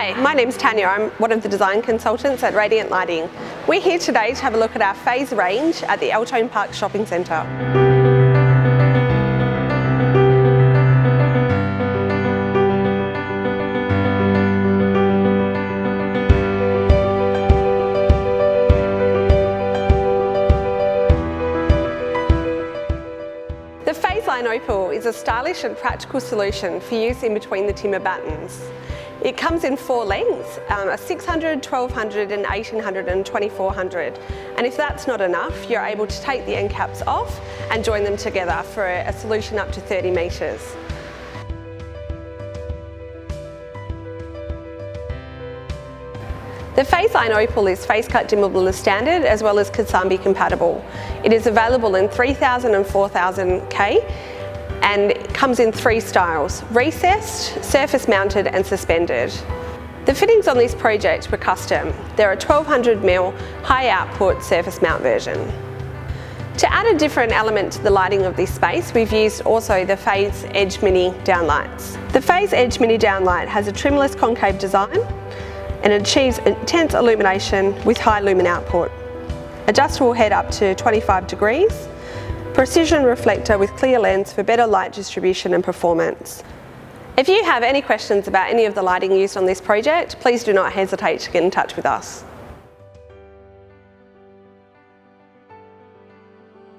Hi, my name's Tanya. I'm one of the design consultants at Radiant Lighting. We're here today to have a look at our Faze range at the Altone Park Shopping Centre. The Faze line Opal is a stylish and practical solution for use in between the timber battens. It comes in 4 lengths, a 600, 1200 and 1800 and 2400. And if that's not enough, you're able to take the end caps off and join them together for a solution up to 30 metres. The Faze line Opal is face cut dimmable as standard as well as Kasambi compatible. It is available in 3000 and 4000K and it comes in 3 styles: recessed, surface mounted and suspended. The fittings on this project were custom. They're a 1200mm high output surface mount version. To add a different element to the lighting of this space, we've used also the Faze Edge Mini downlights. The Faze Edge Mini downlight has a trimless concave design and it achieves intense illumination with high lumen output. Adjustable head up to 25 degrees, precision reflector with clear lens for better light distribution and performance. If you have any questions about any of the lighting used on this project, please do not hesitate to get in touch with us.